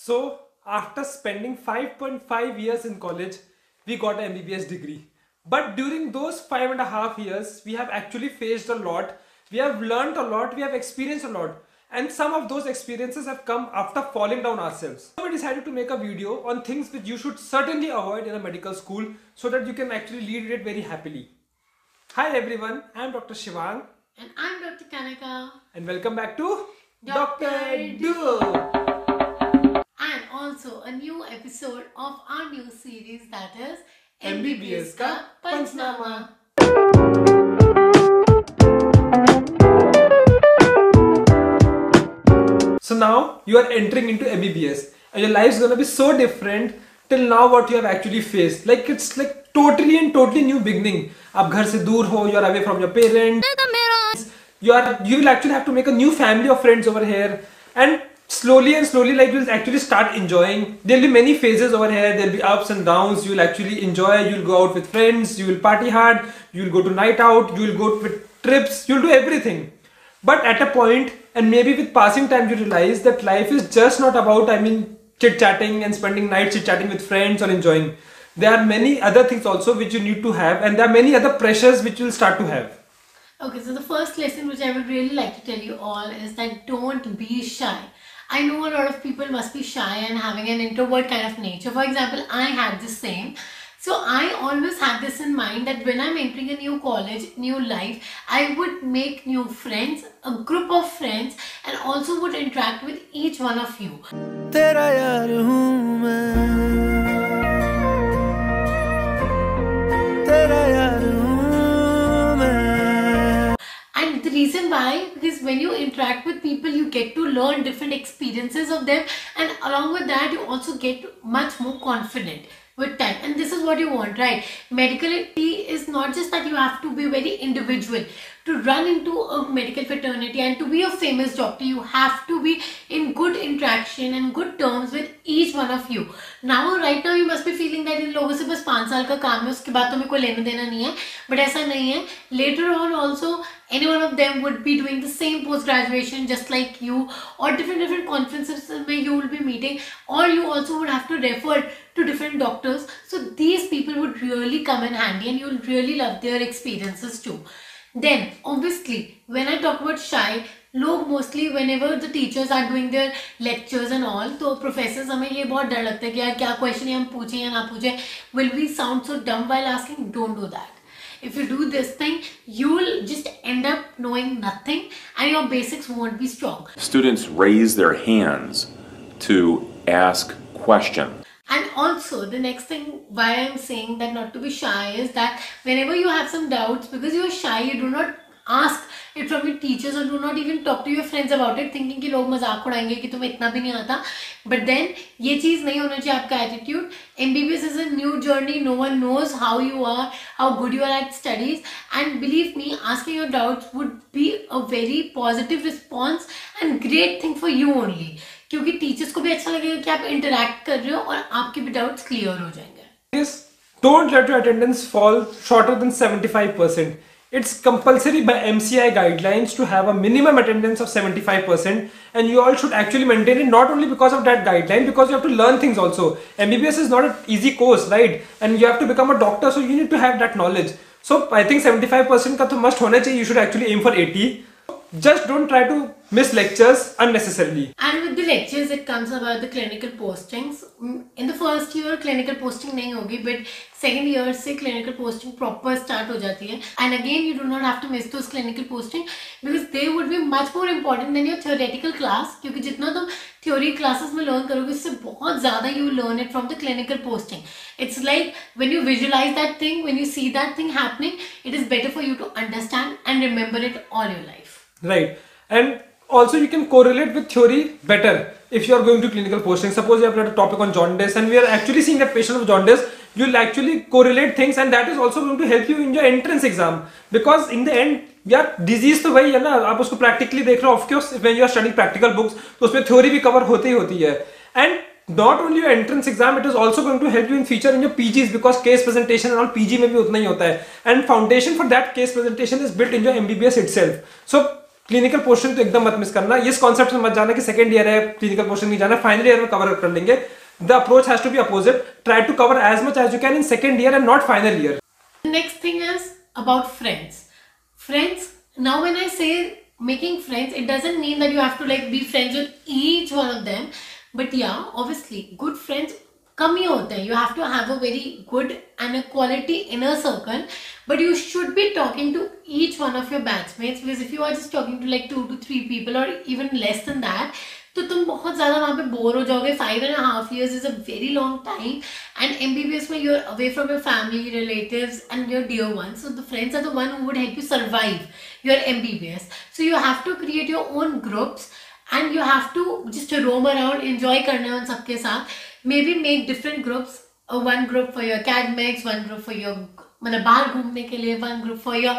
So, after spending 5.5 years in college, we got an MBBS degree. But during those 5.5 years, we have actually faced a lot. We have learned a lot, we have experienced a lot. And some of those experiences have come after falling down ourselves. So we decided to make a video on things which you should certainly avoid in a medical school so that you can actually lead it very happily. Hi everyone, I am Dr. Shivang. And I'm Dr. Kanika. And welcome back to Dr. Do. And also a new episode of our new series, that is MBBS ka panchnama. So now you are entering into MBBS and your life is gonna be so different till now what you have actually faced. Like it's like totally new beginning. आप घर से दूर हो, you are away from your parents. You will actually have to make a new family of friends over here, and slowly like you will actually start enjoying. There will be many phases over here. There will be ups and downs. You will actually enjoy. You will go out with friends. You will party hard. You will go to night out. You will go with trips. You will do everything. But at a point, and maybe with passing time, you realize that life is just not about, chit-chatting and spending nights chit-chatting with friends or enjoying. There are many other things also which you need to have, and there are many other pressures which you will start to have. Okay, so the first lesson which I would really like to tell you all is that don't be shy. I know a lot of people must be shy and having an introvert kind of nature. For example, I had the same. So I always had this in mind that when I'm entering a new college, new life, I would make new friends, a group of friends, and also would interact with each one of you. Tera yaar hoon main, tera yaar hoon main. And the reason why, because when you interact with people, you get to learn different experiences of them, and along with that, you also get much more confident with time. And this is what you want, right? Medicality is not just that you have to be very individual. To run into a medical fraternity and to be a famous doctor, you have to be in good interaction and good terms with each one of you. Now, right now, you must be feeling that इन लोगों से बस 5 साल का काम है, उसके बाद तो मेरे को लेना देना नहीं है. But ऐसा नहीं है. Later on also, any one of them would be doing the same post-graduation just like you, or different conferences where you will be meeting, or you also would have to refer to different doctors. So these people would really come in handy and you will really love their experiences too. Then obviously when I talk about shy, लोग mostly whenever the teachers are doing their lectures and all, तो professors हमें ये बहुत डर लगता है कि यार क्या question हम पूछें या ना पूछें, will we sound so dumb while asking? Don't do that. If you do this thing, you will just end up knowing nothing and your basics won't be strong. Students raise their hands to ask questions. And also the next thing why I'm saying that not to be shy is that whenever you have some doubts, because you are shy, you do not ask it from your teachers or do not even talk to your friends about it, thinking कि लोग मजाक उड़ाएंगे कि तुम्हें इतना भी नहीं आता. But then ये चीज़ नहीं होना चाहिए आपका attitude. MBBS is a new journey. No one knows how you are, how good you are at studies, and believe me, asking your doubts would be a very positive response and great thing for you only. क्योंकि teachers को भी अच्छा लगेगा कि आप interact कर रहे हो और आपके भी डाउट्स क्लियर हो जाएंगे. Yes, don't let your attendance fall shorter than 75%. It's compulsory by MCI guidelines to have a minimum attendance of 75%, and you all should actually maintain it not only because of that guideline, because you have to learn things also. MBBS is not an easy course, right? And you have to become a doctor, so you need to have that knowledge. So I think 75% का तो must होना चाहिए. You should actually aim for 80. Just don't try to miss lectures unnecessarily. And with the lectures, it comes about the clinical postings. In the first year, clinical posting नहीं होगी, but second year से clinical posting proper start हो जाती है. And again, you do not have to miss those clinical posting because they would be much more important than your theoretical class. क्योंकि जितना तुम theory classes में learn करोगे, उससे बहुत ज़्यादा you learn it from the clinical posting. It's like when you visualize that thing, when you see that thing happening, it is better for you to understand and remember it all your life. Right. And also you can correlate with theory better if you are going to clinical posting. Suppose you have got a topic on jaundice and we are actually seeing a patient of jaundice, you will actually correlate things, and that is also going to help you in your entrance exam, because in the end यार disease तो वही है ना, आप उसको practically देख रहे हो. Of course when you are studying practical books तो उसमें theory भी cover होती है. And not only your entrance exam, it is also going to help you in future in your PGs, because case presentation and all PG में भी उतना ही होता है, and foundation for that case presentation is built in your MBBS itself. So clinical portion तो एकदम मत miss करना, इस कॉन्सेप्ट में मत जाना कि सेकंड ईयर है क्लिनिकल पोर्शन नहीं जाना, फाइनल ईयर में कवर कर लेंगे. The approach has to be opposite. Try to cover as much as you can in second year and not final year. Next thing is about friends. Friends, now when I say making friends, it doesn't mean that you have to like be friends with each one of them, but yeah, obviously good friends कम ही होते हैं. You have to have a very good and a quality inner circle, but you should be talking to each one of your batchmates, because if you are just talking to like 2 to 3 people or even less than that, तो तुम बहुत ज़्यादा वहाँ पे bore हो जाओगे. 5.5 years is a very long time, and MBBS में you're away from your family, relatives and your dear ones, so the friends are the one who would help you survive your MBBS. So you have to create your own groups and you have to just roam around, enjoy करना उन सबके साथ. Maybe make different groups, one group for your academics, one group for your मतलब बाहर घूमने के लिए, one group for your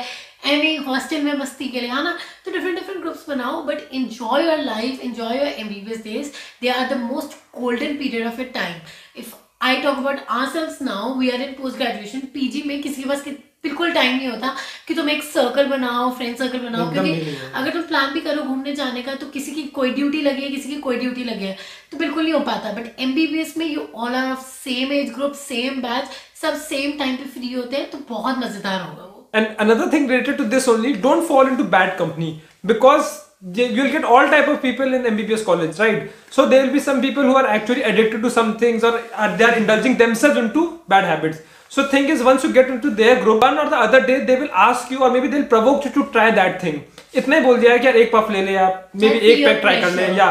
any hostel में मस्ती के लिए, है ना. तो different groups बनाओ, but enjoy your life, enjoy your MBBS days. They are the most golden period of your time. If I talk about ourselves now, we are in post graduation. PG में किसी के पास बिल्कुल time नहीं होता कि तुम एक सर्कल बनाओ, फ्रेंड सर्कल बनाओ, क्योंकि अगर तुम प्लान भी करो घूमने जाने का तो किसी की कोई ड्यूटी लगी है, किसी की कोई ड्यूटी लगी है, तो बिल्कुल नहीं हो पाता. बट MBBS में you all are of same age group, same batch, सब सेम टाइम पे फ्री होते हैं, तो बहुत मजेदार होगा वो. And another thing related to this only, don't fall into bad company, because you'll get all type of people in MBBS college, right? So there will be some people who are actually addicted to some things, or they are indulging themselves into bad habits. So thing is, once you get into their group, one or the other day they will ask you, or maybe they'll provoke you to try that thing. इतना ही बोल दिया है कि यार एक puff ले ले, आप maybe एक पैक ट्राई कर ले, या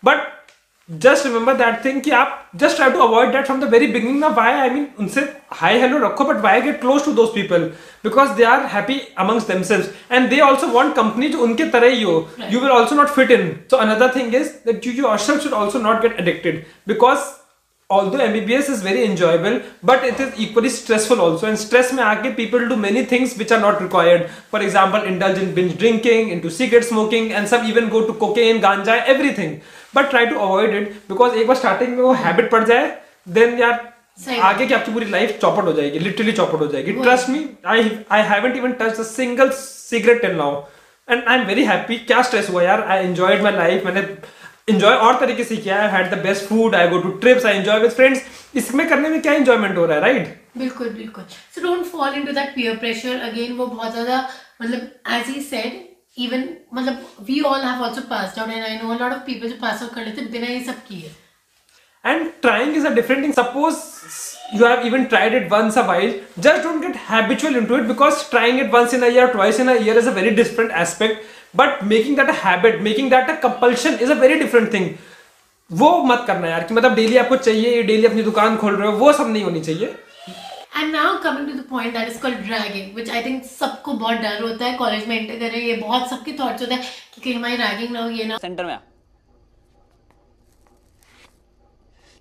but just remember that thing कि आप just try to avoid that from the very beginning. ना why, I mean उनसे hi hello रखो, but why get close to those people, because they are happy amongst themselves and they also want company जो उनके तरह ही हो. You will also not fit in. So another thing is that you yourself should also not get addicted, because although MBBS is very enjoyable, but it is equally stressful also, and stress में आके people do many things which are not required. For example, indulge in binge drinking, into cigarette smoking, and some even go to cocaine, ganja, everything. But try to avoid it, because एक बार starting में वो habit पड़ जाए, then यार आगे की आपकी पूरी life चौपट हो जाएगी, literally चौपट हो जाएगी. Trust me, I haven't even touched a single cigarette till now, and I'm very happy. क्या stress हुआ यार, I enjoyed my life, मैंने enjoy और तरीके से किया है. I had the best food, I go to trips, I enjoy with friends. इसमें करने में क्या enjoyment हो रहा है, right? बिल्कुल बिल्कुल. So don't fall into that peer pressure again. वो बहुत ज़्यादा मतलब as he said, even मतलब we all have also passed out, and I know a lot of people जो pass out कर लेते बिना ये सब किए. And trying is a different thing. Suppose you have even tried it once a while, just don't get habitual into it, because trying it once in a year, twice in a year is a very different aspect. But making that a habit, making that a compulsion is a very different thing. वो मत करना यार कि मतलब daily आपको चाहिए, daily अपनी दुकान खोल रहे हो, वो सब नहीं होनी चाहिए. And now coming to the point that is called dragging, which I think सबको बहुत डर होता है कॉलेज में एंटर करें, ये बहुत सबके थॉट्स होते हैं कि कहीं हमारी रैगिंग ना हो, ये ना. सेंटर में आ,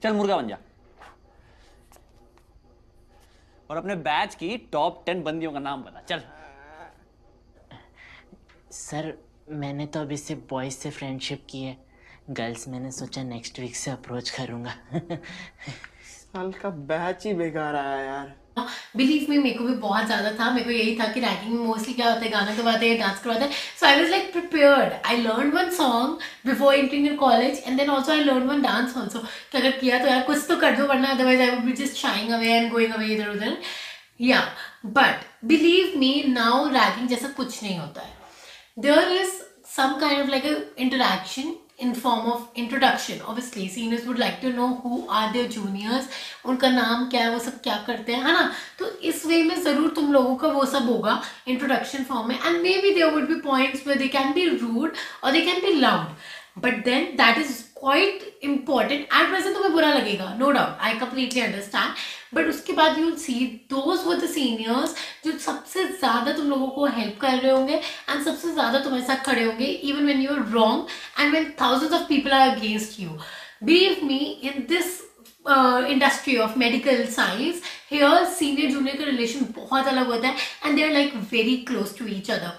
चल मुर्गा बन जा और अपने बैच की टॉप 10 बंदियों का नाम बता. चल. सर मैंने तो अभी से बॉयज से फ्रेंडशिप की है, गर्ल्स मैंने सोचा नेक्स्ट वीक से अप्रोच करूंगा. साल का बैच ही बेकार आया यार. बिलीव मी, मेरे को भी बहुत ज़्यादा था. मेरे को यही था कि रैगिंग में मोस्टली क्या होता है, गाना करवाते हैं, डांस करवाते हैं. So I was like prepared. I learn one song before entering in college, and then also I learn one dance also, कि अगर किया तो यार कुछ तो कर दो, वरना otherwise I would be just sharing away and going away इधर उधर. या but believe me, now ragging जैसा कुछ नहीं होता है. There is some kind of like a interaction in form of introduction. Obviously seniors would like to know who are their juniors, उनका नाम क्या है, वो सब क्या करते हैं, है ना. तो इस वे में जरूर तुम लोगों का वो सब होगा इंट्रोडक्शन फॉर्म में. And may be there would be points where they can be rude or they can be loud, but then that is quite important. At present तुम्हें बुरा लगेगा, no doubt, I completely understand, but उसके बाद you'll see those were the seniors जो सबसे ज़्यादा तुम लोगों को हेल्प कर रहे होंगे and सबसे ज़्यादा तुम्हारे साथ खड़े होंगे even when you are wrong and when thousands of people are against you. Believe me, in this industry of medical science, here senior junior का relation बहुत अलग होता है and they are like very close to each other.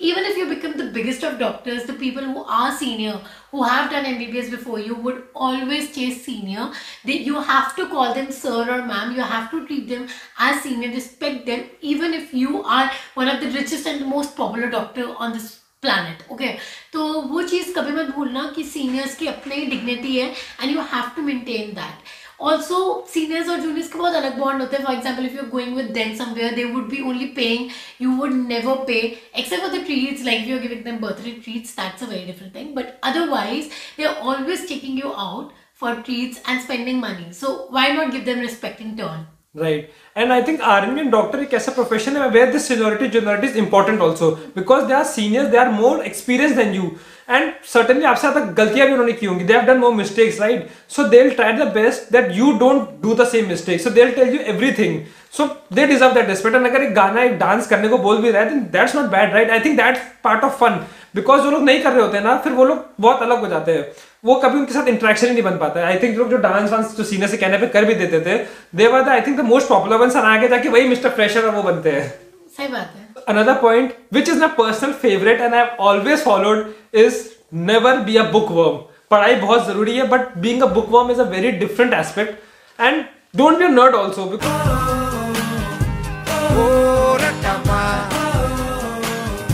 Even if you become the biggest of doctors, the people who are senior, who have done MBBS before you, would always chase senior. You have to call them sir or ma'am. You have to treat them as senior, respect them, even if you are one of the richest and most popular doctor on this planet. Okay, तो वो चीज़ कभी मत भूलना कि seniors की अपनी dignity है and you have to maintain that. Also seniors और juniors के बहुत अलग bond होते हैं. For example, if you're going with them somewhere, they would be only paying, you would never pay except for the treats, like if you're giving them birthday treats, that's a very different thing. But otherwise they're always taking you out for treats and spending money, so why not give them respect in turn? Right. And I think RME and doctor एक ऐसा profession है where this seniority is important also, because they are seniors, they are more experienced than you, and certainly आपसे ज़्यादा गलतियाँ भी उन्होंने की होंगी. They have done more mistakes, right? So they'll try their best that you don't do the same mistakes. So they'll tell you everything. So they deserve that respect. And अगर एक गाना एक डांस करने को बोल भी रहा है, then that's not bad, right? I think that's part of fun. Because जो लोग नहीं कर रहे होते हैं ना, फिर वो लोग बहुत अलग हो जाते हैं, वो कभी उनके साथ इंटरेक्शन ही नहीं बन पाता है. आई थिंक लोग जो डांस वांस जो सीनियर से कहने पे कर भी देते थे, they were the I think the most popular ones, और आगे जाके वही मिस्टर फ्रेशर और वो बनते हैं. सही बात है. Another point which is my personal favorite and I have always followed is never be a bookworm. पढ़ाई बहुत जरूरी है, but being a bookworm is a very different aspect, and don't be a nerd also,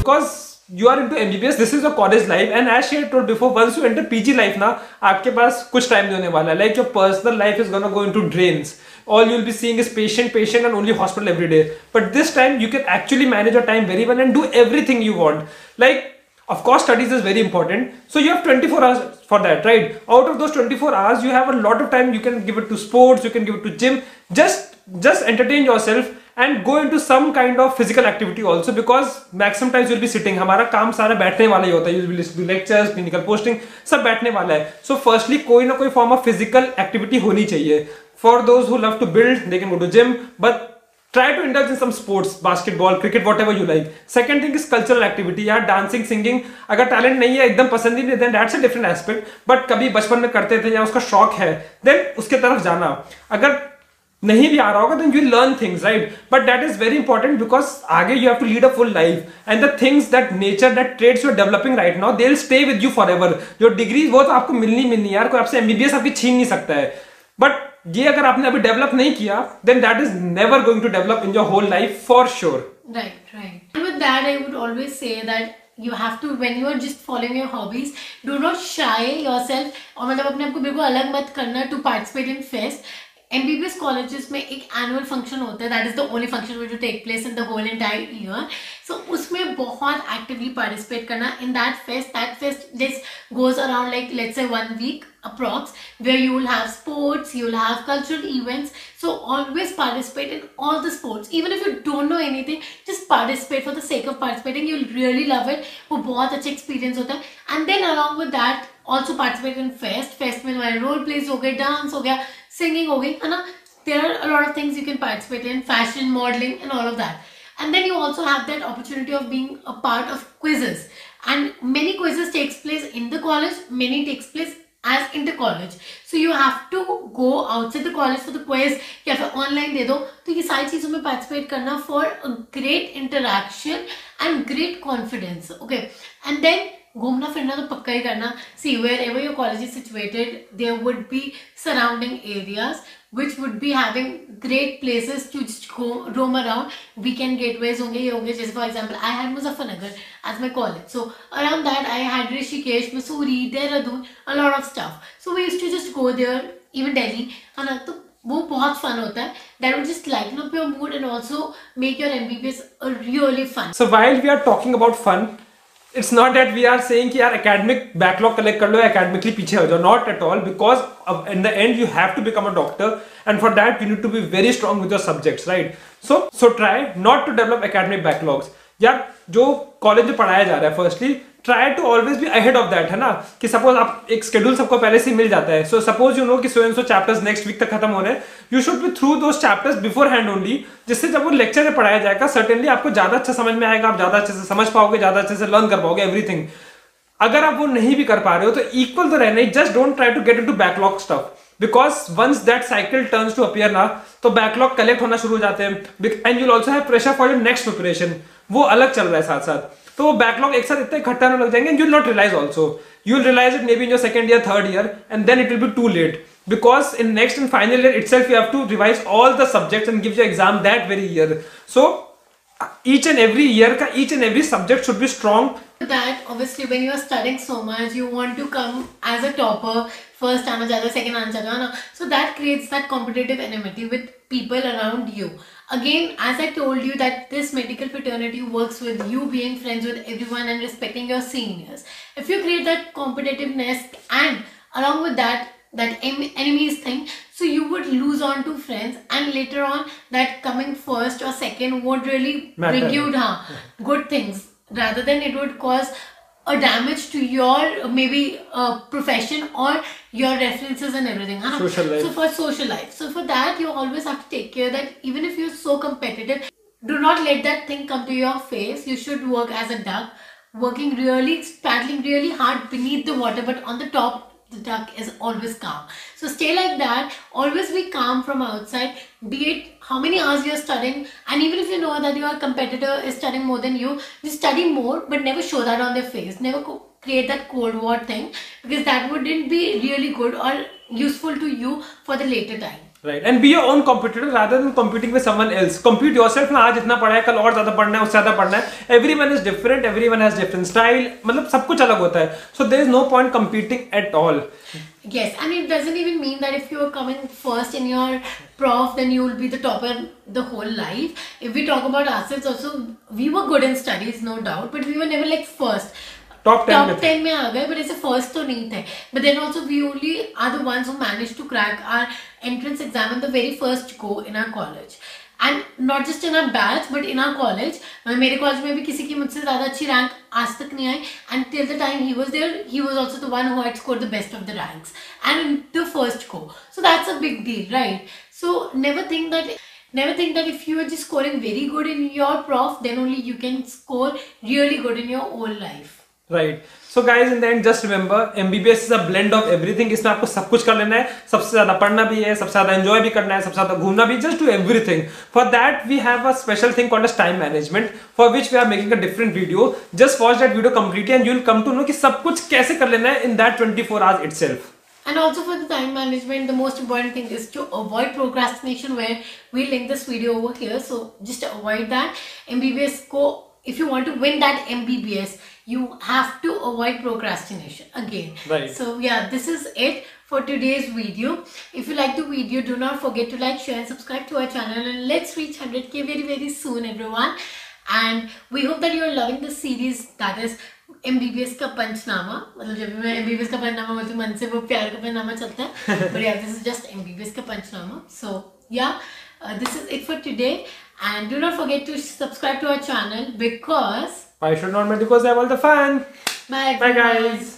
because you are into MBBS, this is your college life, and as she had told before, once you enter PG life ना, आपके पास कुछ time होने वाला है. Like your personal life is gonna go into drains. All you'll be seeing is patient and only hospital every day. But this time you can actually manage your time very well and do everything you want. Like, of course, studies is very important. So you have 24 hours for that, right? Out of those 24 hours, you have a lot of time. You can give it to sports, you can give it to gym. Just entertain yourself and go into some kind of physical activity also, because maximum times you'll be sitting. हमारा काम सारा बैठने वाला ही होता है. You'll be listening to lectures, clinical posting, सब बैठने वाला है. So firstly, कोई ना कोई form of physical activity होनी चाहिए. For those who love to build, they can go to gym, but try to indulge in some sports, basketball, cricket, whatever you like. Second thing is cultural activity. यार dancing, singing, अगर talent नहीं है, एकदम पसंद ही नहीं, then that's a different aspect. But कभी बचपन में करते थे या उसका शौक है, then उसके तरफ जाना. अगर नहीं भी आ रहा होगा, then you learn things, right? But that is very important, because आगे you have to lead a full life, and the things that nature, that traits you are developing right now, they'll stay with you forever. जो degree वो तो आपको मिलनी यार, कोई आपसे MBBS आपकी छीन नहीं सकता है. But ये अगर आपने अभी डेवलप नहीं किया, then that is never going to develop in your whole life for sure. Right. And with that, I would always say that you have to, when you are just following your hobbies, do not shy yourself, और मतलब अपने आप को बिल्कुल अलग मत करना to participate in fest. MBBS colleges में एक annual function होता है, that is the only function which will take place in the whole entire year. So उसमें बहुत actively participate करना in that fest. That fest this goes around like let's say 1 week approx, where you will have sports, you will have cultural events. So always participate in all the sports. Even if you don't know anything, just participate for the sake of participating. You'll really love it. वो बहुत अच्छा experience होता है. And then along with that, also participate in fest. Fest में तुम्हारे role plays हो गए, dance हो गया, singing हो गई, है ना? There are a lot of things you can participate in, fashion, modeling, and all of that. And then you also have that opportunity of being a part of quizzes. And many quizzes takes place in the college, many takes place as inter-college. So you have to go outside the college for the quiz, या फिर online दे दो. तो ये सारी चीज़ों में participate करना for a great interaction and great confidence. Okay, and then घूमना फिरना तो पक्का ही करना. See, wherever your college is situated, there would be surrounding areas which would be having great places to just go roam around. Weekend gateways होंगे, ये होंगे. जैसे for example, I had Muzaffarnagar as my college. So around that, I had Rishikesh, Mussoorie, Dehradun, a lot of stuff. So we used to just go there, even Delhi, है ना? तो वो बहुत fun होता है. That would just lighten up your mood and also make your MBBS a really fun. So while we are talking about fun, it's not that we are saying कि यार academic backlog collect कर लो, academically पीछे हो जाओ. Not at all, because in the end you have to become a doctor, and for that you need to be very strong with your subjects, right? So try not to develop academic backlogs. यार जो college में पढ़ाया जा रहा है, firstly try to always be ahead of that, है ना? कि suppose आप एक schedule सबको पहले से मिल जाता है. So suppose you know कि so and so chapters next week तक खत्म हो रहे हैं, you should be through those chapters beforehand only, जिससे जब वो लेक्चर में पढ़ाया जाएगा, certainly आपको ज़्यादा अच्छा समझ में आएगा, आप ज़्यादा अच्छे से समझ पाओगे, ज़्यादा अच्छे से लर्न कर पाओगे everything. अगर आप वो नहीं भी कर पा रहे हो तो equal तो रहना ही, just don't try to get into backlog stuff. Because once that cycle turns to appear ना, तो backlog collect होना शुरू हो जाते हैं, and you'll also have pressure for your next preparation. वो अलग चल रहा है साथ साथ. तो वो बैकलॉग एक साथ इतने इकट्ठा होने लग जाएंगे, and you'll not realize also. You'll realize it maybe in your second year, third year, and then it will be too late. Because in next and final year itself, you have to revise all the subjects and give your exam that very year. So each and every year का each and every subject should be strong. That obviously when you are studying so much, you want to come as a topper, first आना चाहता है, second आना चाहता है ना, so that creates that competitive enmity with people around you. Again, as I told you that this medical fraternity works with you being friends with everyone and respecting your seniors. If you create that competitiveness and along with that enemies thing, so you would lose on to friends, and later on that coming first or second won't really bring you good things. Rather than it would cause a damage to your maybe profession or your references and everything. Social life. So for social life. So for that you always have to take care that even if you're so competitive, do not let that thing come to your face. You should work as a duck, working really, paddling really hard beneath the water, but on the top the duck is always calm. So stay like that. Always be calm from outside, be it how many hours you're studying, and even if you know that your competitor is studying more than you, just study more, but never show that on their face. Never create that cold war thing, because that wouldn't be really good or useful to you for the later time. Right, and be your own competitor rather than competing with someone else. Compete yourself ना, आज इतना पढ़ा है, कल और ज़्यादा पढ़ना है, उससे ज़्यादा पढ़ना है. Everyone is different, everyone has different style. मतलब सब कुछ अलग होता है. So there is no point competing at all. Yes, and it doesn't even mean that if you are coming first in your prof, then you will be the topper the whole life. If we talk about ourselves also, we were good in studies, no doubt, but we were never like first. Top 10 में आ गए, but ऐसे first तो नहीं थे. But then also we only are the ones who managed to crack our entrance exam in the very first go in our college. And not just in our batch, but in our college. मेरे college में भी किसी की मुझसे ज़्यादा अच्छी rank आज तक नहीं आई. And till the time he was there, he was also the one who had scored the best of the ranks. And in the first go. So that's a big deal, right? So never think that if you are just scoring very good in your prof, then only you can score really good in your whole life. Right. So guys, in the end, just remember, MBBS is a blend of everything. इसमें आपको सब कुछ कर लेना है, सबसे ज़्यादा पढ़ना भी है, सबसे ज़्यादा enjoy भी करना है, सबसे ज़्यादा घूमना भी, just do everything. For that, we have a special thing called as time management, for which we are making a different video. Just watch that video completely, and you will come to know कि सब कुछ कैसे कर लेना है in that 24 hours itself. And also for the time management, the most important thing is to avoid procrastination, where we link this video over here. So just avoid that. MBBS को, if you want to win that MBBS, you have to avoid procrastination again. Right. So yeah, this is it for today's video. If you like the video, do not forget to like, share and subscribe to our channel, and let's reach 100k very very soon, everyone. And we hope that you are loving the series, that is MBBS का पंचनामा. मतलब जब मैं MBBS का पंचनामा बोलती हूँ, मन से वो प्यार का पंचनामा चलता है. But yeah, this is just MBBS का पंचनामा. So yeah, this is it for today. And do not forget to subscribe to our channel, because Why should not, because I have all the fun. bye Bye guys.